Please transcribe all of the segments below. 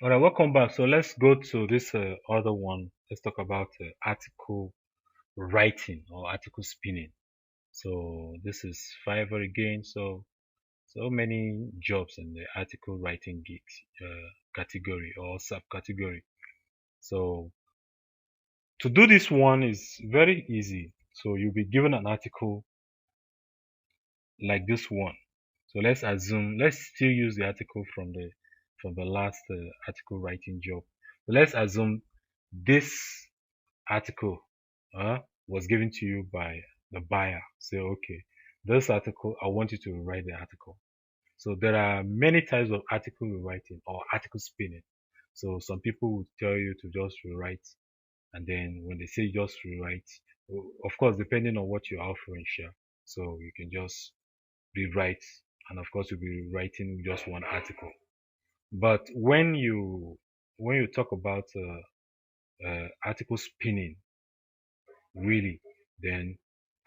All right, welcome back. So let's go to this other one. Let's talk about article writing or article spinning. So this is Fiverr again. So many jobs in the article writing gigs category or subcategory. So to do this one is very easy. So you'll be given an article like this one. So let's assume, let's still use the article from the last article writing job. So let's assume this article was given to you by the buyer. Say, okay, this article, I want you to rewrite the article. So there are many types of article rewriting or article spinning. So some people would tell you to just rewrite, and then when they say just rewrite, of course, depending on what you're offering, sure. So you can just rewrite, and of course, you'll be writing just one article. But when you talk about article spinning, really, then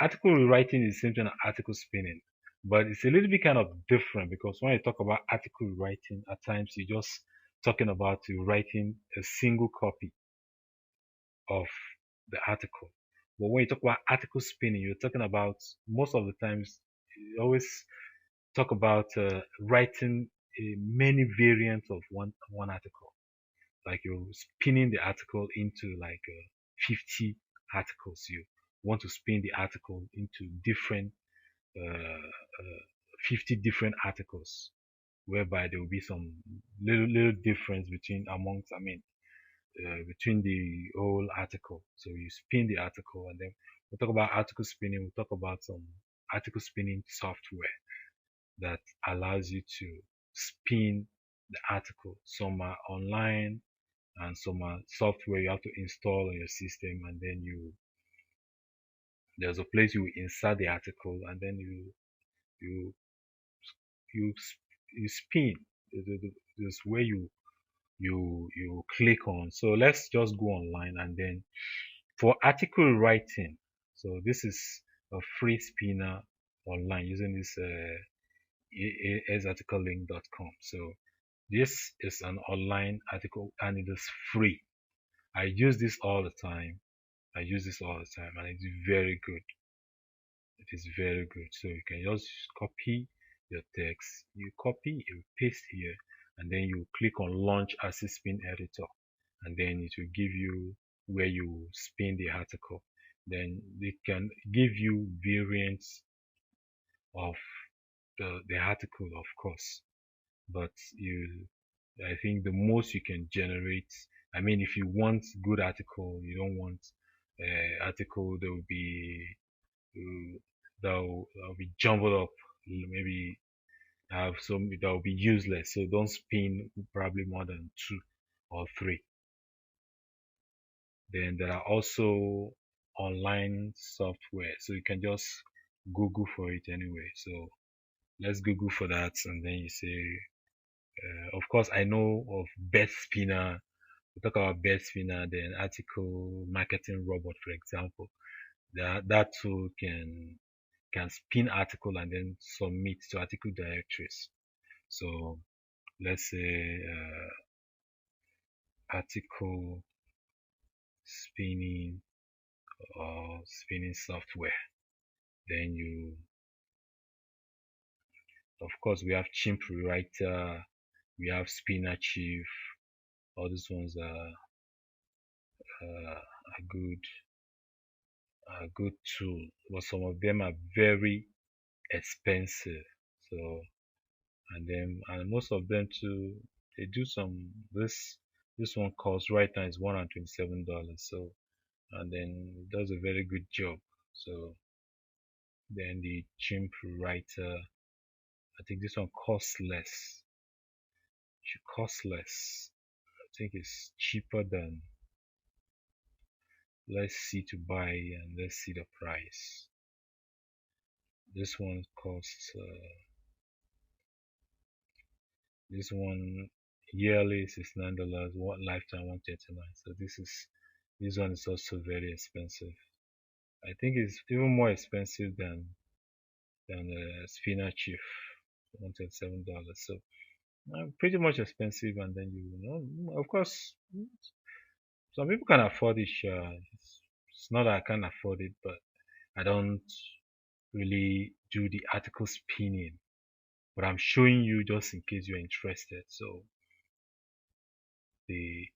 article rewriting is the same thing as article spinning, but it's a little bit kind of different because when you talk about article writing, at times you're just talking about you writing a single copy of the article. But when you talk about article spinning, you're talking about most of the times you always talk about writing many variants of one article. Like you're spinning the article into like 50 articles. You want to spin the article into different 50 different articles, whereby there will be some little difference between amongst, I mean, between the whole article. So you spin the article, and then we'll talk about article spinning. We'll talk about some article spinning software that allows you to spin the article. Some are online and some are software you have to install on your system, and then there's a place you insert the article, and then you you you spin. There's where you click on. So let's just go online, and then for article writing, so this is a free spinner online using this asarticlelink.com. So this is an online article and it is free. I use this all the time. I use this all the time, and it's very good. It is very good. So you can just copy your text. You copy, you paste here, and then you click on Launch as a Spin Editor, and then it will give you where you spin the article. Then it can give you variants of the article, of course, but I think the most you can generate. I mean, if you want good article, you don't want article that will be uh, that will be jumbled up, maybe have some that will be useless. So don't spin probably more than two or three. Then there are also online software, so you can just Google for it anyway. So let's Google for that, and then you say, of course, I know of Best Spinner. We talk about Best Spinner, then article marketing robot, for example. That tool can spin article and then submit to article directories. So let's say article spinning or spinning software. Then of course, we have Chimp Rewriter, we have Spinner Chief. All these ones are good, a good tool, but some of them are very expensive. So and most of them too, they do some this one costs right now is $127. So and then it does a very good job. So then the chimp writer, I think this one costs less. Should cost less. I think it's cheaper than, let's see to buy and let's see the price. This one costs this one yearly $69, what lifetime 139. So this one is also very expensive. I think it's even more expensive than Spinner Chief, $137. So pretty much expensive, and then of course, some people can afford it. Sure, it's not that I can't afford it, but I don't really do the article spinning. But I'm showing you just in case you're interested. So the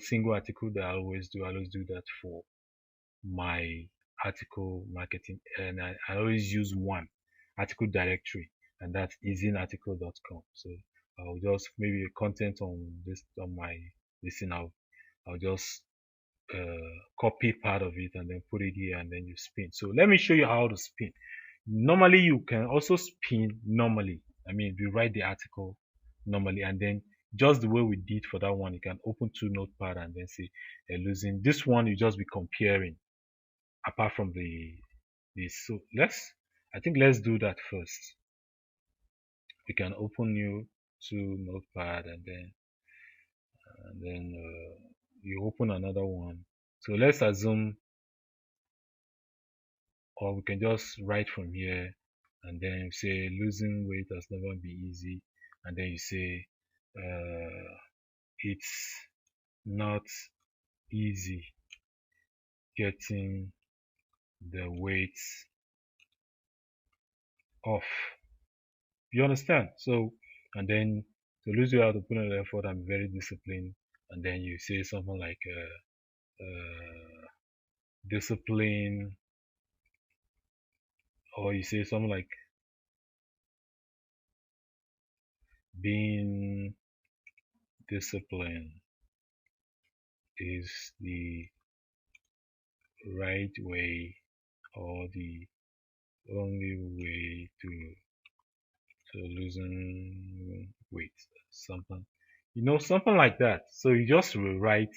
single article that I always do that for my article marketing, and I always use one article directory, and that's easyarticle.com. So I'll just maybe a content on my listen. I'll just copy part of it and then put it here, and then you spin. So let me show you how to spin. Normally, you can also spin normally. I mean, we write the article normally, and then just the way we did for that one, you can open two notepad and then say, losing this one, you just be comparing apart from the. So let's do that first. We can open new two notepad, and then you open another one. So let's assume, or we can just write from here, and then say losing weight has never been easy, and then you say it's not easy getting the weight off. You understand? So, and then to lose weight, I have to put in effort. I'm very disciplined, and then you say something like discipline, or you say something like being disciplined is the right way or the only way to losing weight. Something, something like that. So you just rewrite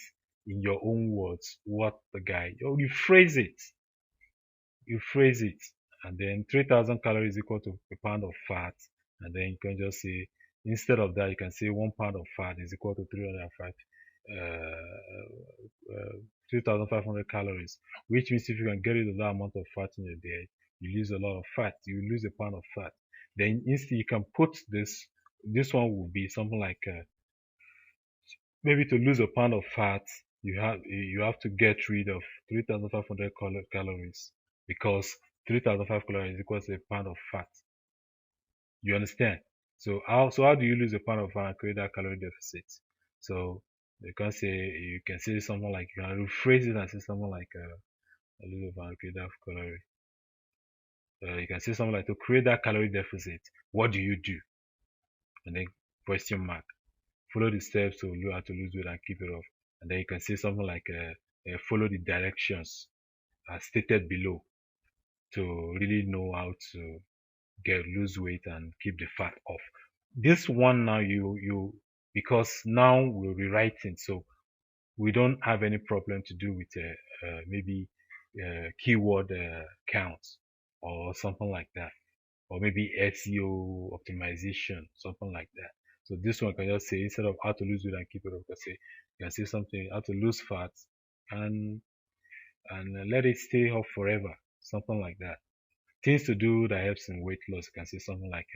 in your own words what the guy, or you phrase it, and then 3,000 calories equal to a pound of fat, and then you can just say, instead of that, you can say 1 pound of fat is equal to 305, uh, 3,500 calories, which means if you can get rid of that amount of fat in your diet, you lose a lot of fat, you lose a pound of fat. Then instead, you can put this one will be something like maybe to lose a pound of fat, you have to get rid of 3,500 calories, because 3,500 calories equals a pound of fat. You understand? So how do you lose a pound of fat and create that calorie deficit? So you can say something like, you can rephrase it and say something like a lose a pound and create that calorie. You can say something like, to create that calorie deficit, what do you do? And then question mark. Follow the steps to learn how to lose weight and keep it off. And then you can say something like follow the directions as stated below to really know how to lose weight and keep the fat off. This one now, because now we're rewriting, so we don't have any problem to do with maybe keyword counts or something like that, or maybe SEO optimization, something like that. So this one can just say, instead of how to lose weight and keep it off, you can say something how to lose fat and let it stay off forever, something like that. Things to do that helps in weight loss. You can say something like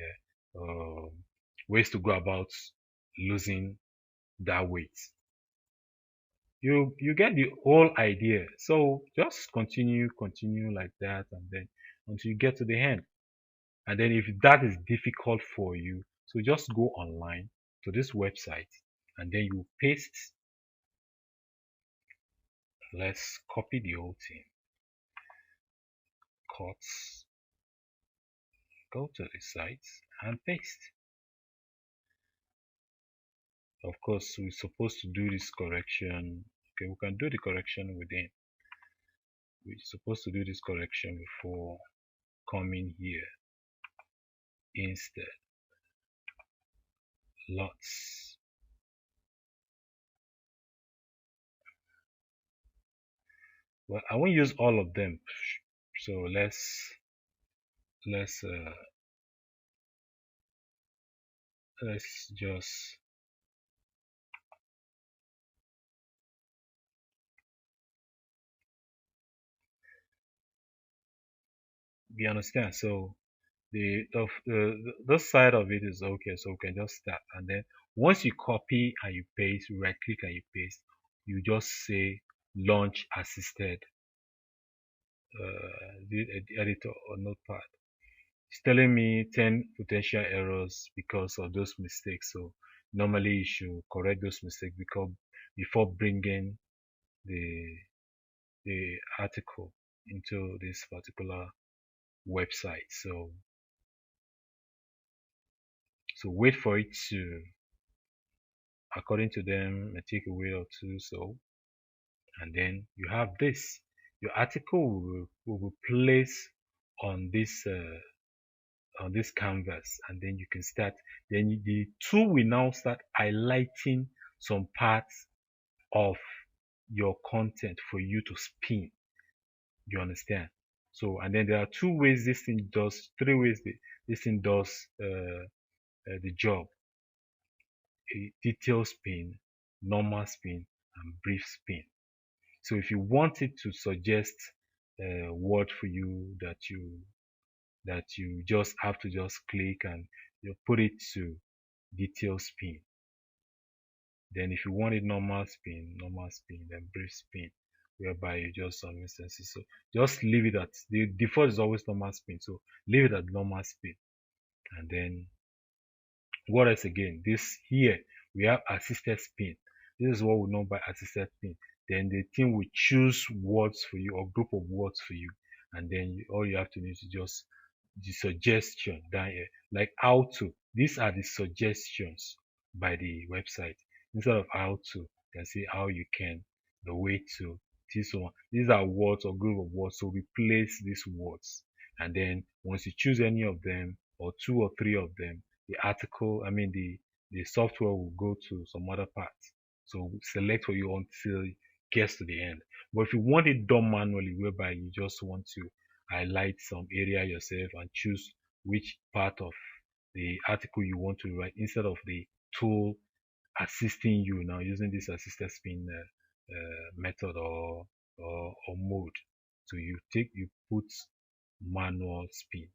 ways to go about losing that weight. You get the whole idea. So just continue like that, and then until you get to the end. And then if that is difficult for you, so just go online to this website, and then you paste. Let's copy the whole thing. Cut, go to the site and paste. Of course, we're supposed to do this correction. Okay, we can do the correction within. We're supposed to do this correction before coming here. Instead, lots. Well, I won't use all of them. So let's let's just you understand. So this side of it is okay, so we can just start. And then once you copy and you paste, you right click and you paste, you just say launch assisted the editor or notepad. It's telling me 10 potential errors because of those mistakes. So normally you should correct those mistakes because before bringing the the article into this particular website. So wait for it to, according to them, may take a week or two. So and then you have this. Your article will be placed on this canvas, and then you can start. Then the tool will now start highlighting some parts of your content for you to spin. You understand? So, and then there are two ways this thing does, three ways this thing does the job: a detailed spin, normal spin, and brief spin. So, if you want it to suggest a word for you that you just have to just click and you put it to detailed spin. Then if you want it normal spin, then brief spin, whereby you just some instances. So just leave it at the default is always normal spin. So leave it at normal spin. And then what else again? This here we have assisted spin. This is what we know by assisted spin. Then the team will choose words for you or group of words for you. And then all you have to do is just the suggestion down here, like how to. These are the suggestions by the website. Instead of how to, you can see how you can, the way to, this one. These are words or group of words. So replace these words. And then once you choose any of them or two or three of them, the article, I mean the software will go to some other part. So select what you want until it gets to the end. But if you want it done manually, whereby you just want to highlight some area yourself and choose which part of the article you want to write instead of the tool assisting you now using this assisted spin method or mode. So you put manual spin,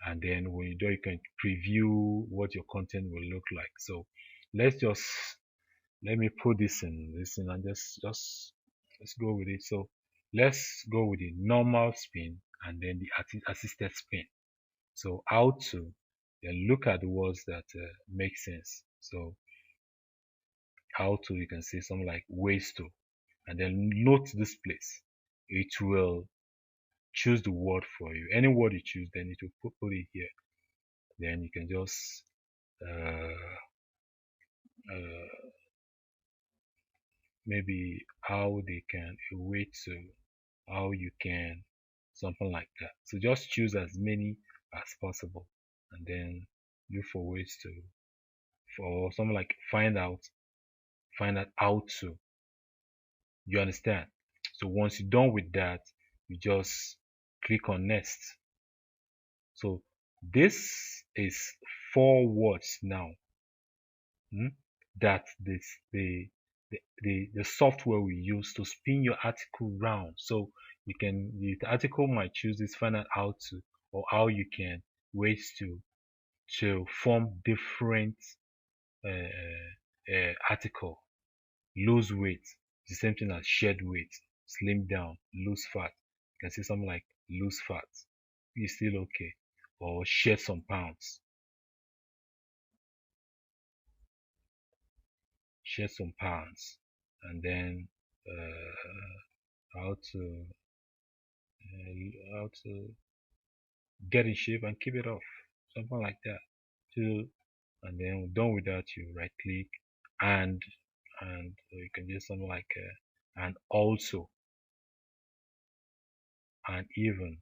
and then when you do, you can preview what your content will look like. So let's just let me put this in and just let's go with it. So let's go with the normal spin and then the assisted spin. So how to then look at the words that make sense. So how to, you can say something like ways to, and then note this place. It will choose the word for you. Any word you choose, then it will put it here. Then you can just uh, uh, maybe how they can, a way to, how you can, something like that. So just choose as many as possible, and then look for ways to, for something like find out how to. You understand? So once you're done with that, you just click on next. So this is 4 words now, hmm, that the software we use to spin your article round. So the article might choose this, find out how to, or how you can, ways to form different article. Lose weight, the same thing as shed weight. Slim down, lose fat. You can see something like lose fat, is still okay, or shed some pounds, shed some pounds, and then how to get in shape and keep it off, something like that. Till and then done with that, you right click and you can do something like and also and even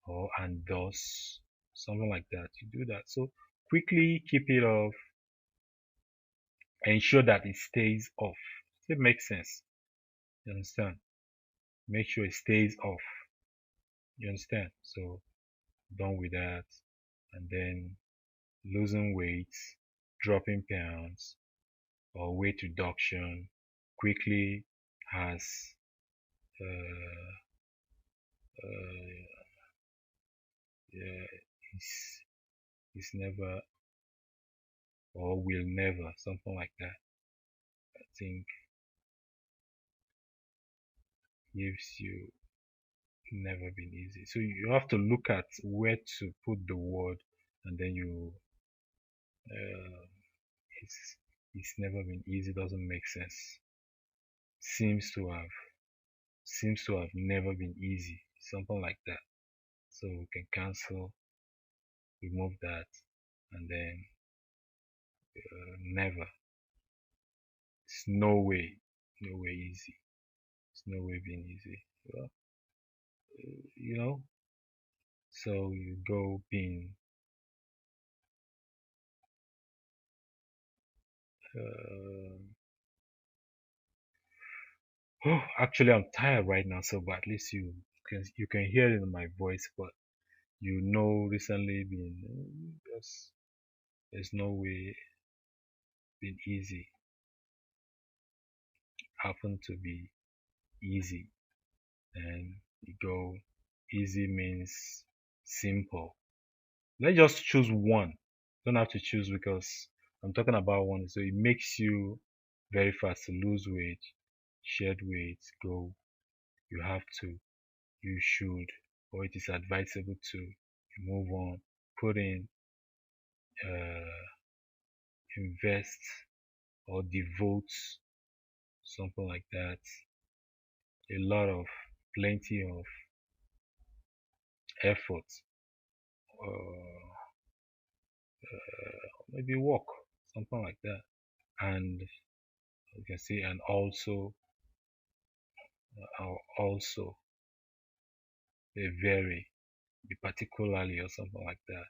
or and thus, something like that. You do that. So quickly keep it off. Ensure that it stays off. It makes sense. You understand? Make sure it stays off. You understand? So done with that, and then losing weight, dropping pounds, or weight reduction quickly has uh, uh, is is never or will never, something like that. I think gives you never been easy. So you have to look at where to put the word, and then you uh, it's it's never been easy doesn't make sense. Seems to have never been easy, something like that. So we can cancel, remove that, and then never. It's no way easy. It's no way being easy. Well, you know. So you go being. Uh, oh, actually, I'm tired right now. So, but at least you can hear it in my voice. But you know, recently been just there's no way been easy. Happen to be easy, and you go easy means simple. Let's just choose one. Don't have to choose because I'm talking about one. So it makes you very fast to lose weight, shed weight, go. You have to, you should, or it is advisable to move on, put in, uh, invest, or devote something like that. A lot of, plenty of effort, uh, maybe work, something like that. And you can see, and also they vary, be particularly or something like that.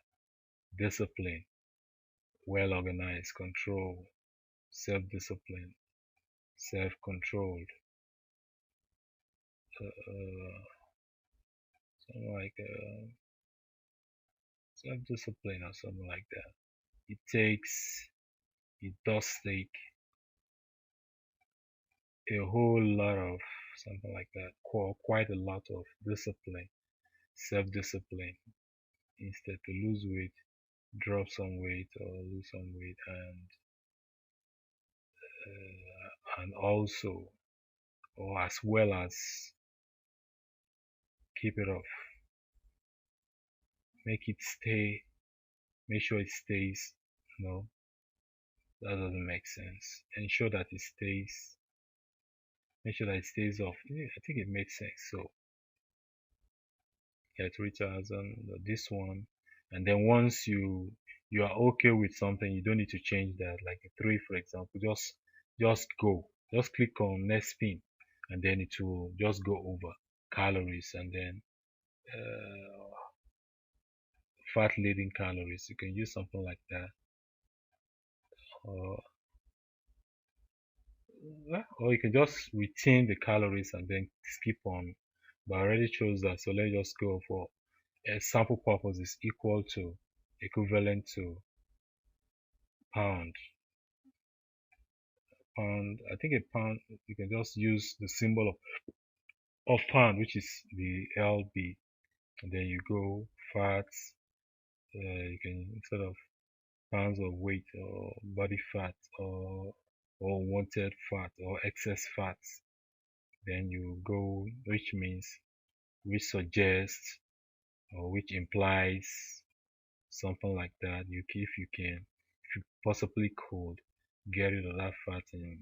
Discipline, well organized, control, self discipline, self controlled, something like self discipline or something like that. It takes, it does take a whole lot of something like that, quite a lot of discipline, self discipline, instead to lose weight, drop some weight or lose some weight, and also or as well as keep it off, make it stay, make sure it stays. No, that doesn't make sense. Ensure that it stays, make sure that it stays off. Yeah, I think it makes sense. So get 3,000, this one, and then once you are okay with something, you don't need to change that. Like a three, for example, just go, just click on next spin, and then it will just go over calories, and then uh, fat laden calories. You can use something like that, or or you can just retain the calories and then skip on. But I already chose that, so let's just go for a sample purpose is equal to, equivalent to pound. Pound, I think a pound, you can just use the symbol of pound, which is the LB, and then you go fats. You can, instead of pounds of weight or body fat or wanted fat or excess fats, then you go, which means, which suggests or which implies something like that. You, if you can, if you possibly could get rid of that fat and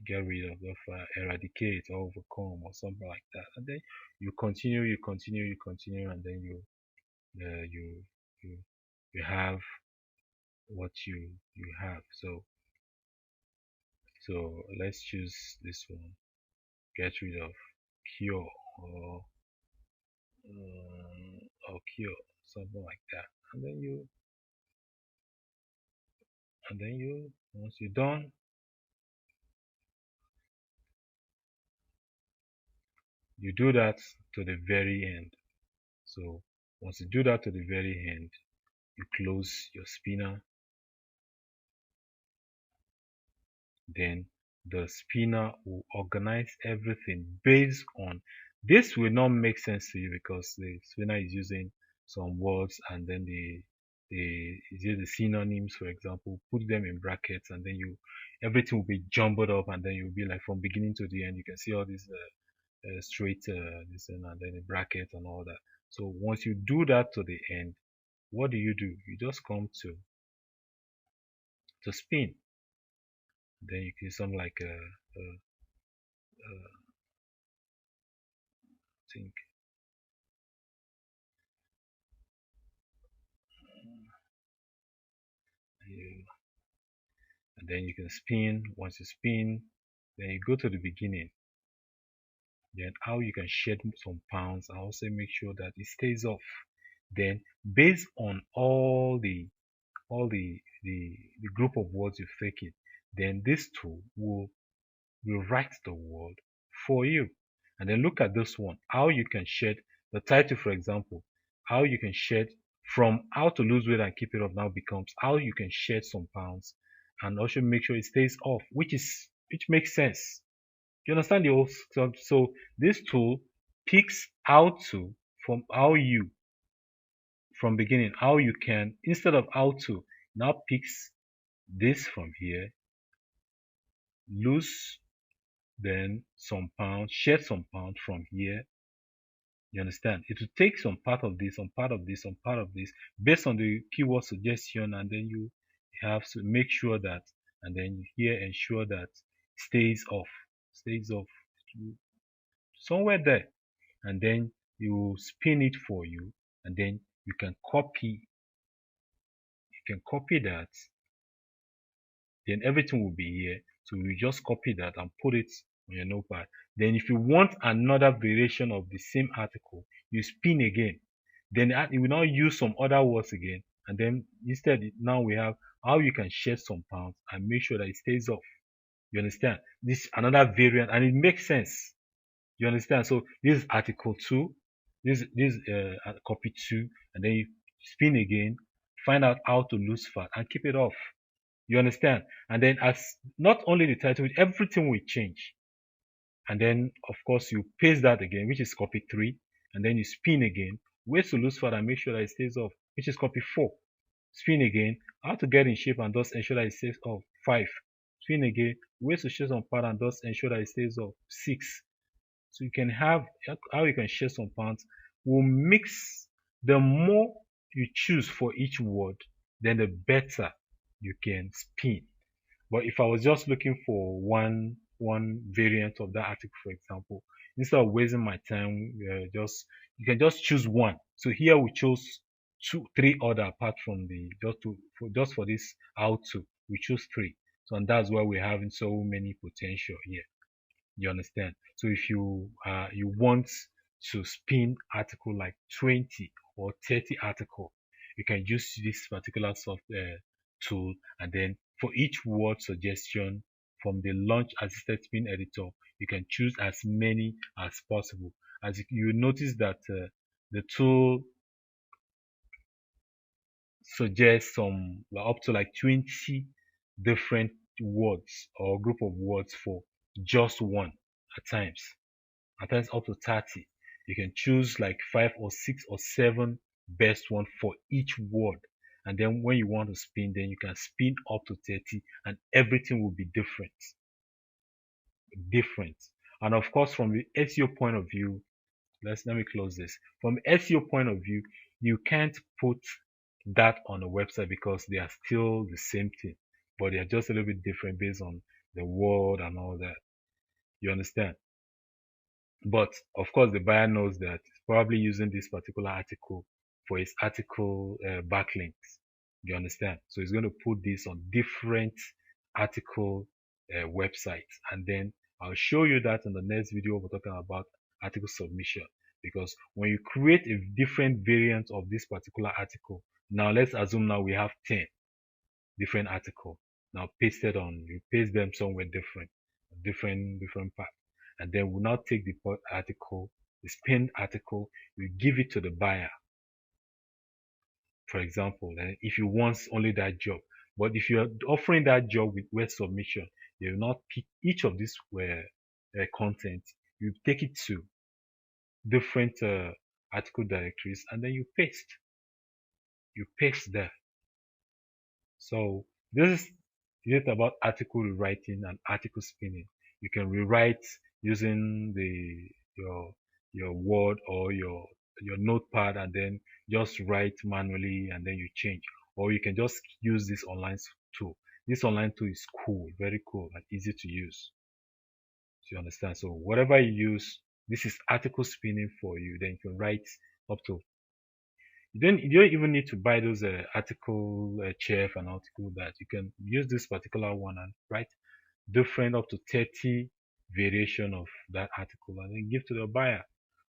get rid of the fat, eradicate or overcome or something like that, and then you continue, and then uh, you you you have what you have. So let's choose this one. Get rid of cure or cure, something like that, and then you once you're done, you do that to the very end. So once you do that to the very end, you close your spinner. Then the spinner will organize everything based on, this will not make sense to you because the spinner is using some words and then the synonyms, for example, put them in brackets, and then you everything will be jumbled up, and then you'll be like from beginning to the end. You can see all these straight this and then the bracket and all that. So once you do that to the end, what do? You just come to spin. Then you can something like think you, and then you can spin. Once you spin, then you go to the beginning. Then how you can shed some pounds and also make sure that it stays off. Then based on all the group of words you've taken, then this tool will write the word for you. And then look at this one, how you can shed the title, for example, how you can shed from how to lose weight and keep it off now becomes how you can shed some pounds and also make sure it stays off, which makes sense. You understand the whole stuff? So this tool picks how to from how you from beginning how you can instead of how to now picks this from here, lose then some pounds, shed some pounds from here. You understand? It will take some part of this, some part of this, some part of this, based on the keyword suggestion, and then you have to make sure that, and then you here ensure that stays off somewhere there, and then you spin it for you, and then you can copy that, then everything will be here. So you just copy that and put it on your notepad. Then if you want another variation of the same article, you spin again. Then it will now use some other words again. And then instead, now we have how you can shed some pounds and make sure that it stays off. You understand? This another variant, and it makes sense. You understand? So this is article 2, this copy 2, and then you spin again, find out how to lose fat and keep it off. You understand? And then as not only the title, everything will change. And then of course you paste that again, which is copy 3, and then you spin again, ways to lose fat and make sure that it stays off, which is copy 4. Spin again, how to get in shape and thus ensure that it stays off, 5. Spin again, ways to share some fat and thus ensure that it stays off, 6. So you can have how you can share some pounds will mix. The more you choose for each word, then the better you can spin. But if I was just looking for one variant of that article, for example, instead of wasting my time, just you can just choose one. So here we chose two, three other apart from the just for this how to we choose three. So and that's why we're having so many potential here. You understand? So if you want to spin article like 20 or 30 article, you can use this particular software tool, and then for each word suggestion from the launch assisted spin editor, you can choose as many as possible. As you notice that the tool suggests some up to like 20 different words or group of words for just one at times. At times up to 30. You can choose like 5 or 6 or 7 best one for each word. And then when you want to spin, then you can spin up to 30 and everything will be different. Different. And of course, from the SEO point of view, let me close this. From SEO point of view, you can't put that on a website because they are still the same thing, but they are just a little bit different based on the word and all that. You understand? But of course, the buyer knows that he's probably using this particular article for his article backlinks. You understand? So he's going to put this on different article websites, and then I'll show you that in the next video. We're talking about article submission, because when you create a different variant of this particular article, now let's assume now we have 10 different articles. Now pasted on, you paste them somewhere different part, and then we'll now take the article, the pinned article, we give it to the buyer, for example, and if you want only that job. But if you're offering that job with web submission, they will not pick each of these content. You take it to different article directories and then you paste. you paste there. So this is it about article rewriting and article spinning. You can rewrite using the your your Word or your notepad, and then just write manually and then you change. Or you can just use this tool. This online tool is cool, very cool and easy to use. Do you understand? So whatever you use, this is article spinning for you. Then you can write up to you don't even need to buy those article chef and article that you can use this particular one and write different up to 30 variation of that article and then give to the buyer.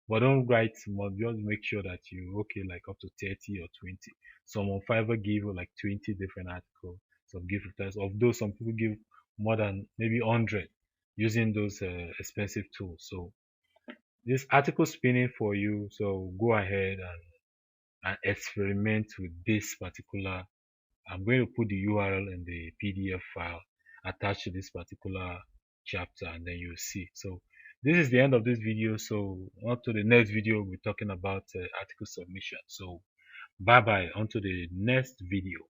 But don't write more, just make sure that you okay like up to 30 or 20. Some on Fiverr give you like 20 different articles. Some give returns. Of those, some people give more than maybe 100 using those expensive tools. So this article spinning for you. So go ahead and experiment with this particular. I'm going to put the URL in the PDF file attached to this particular chapter, and then you'll see. So this is the end of this video. So on to the next video, we're talking about article submission. So bye bye, on to the next video.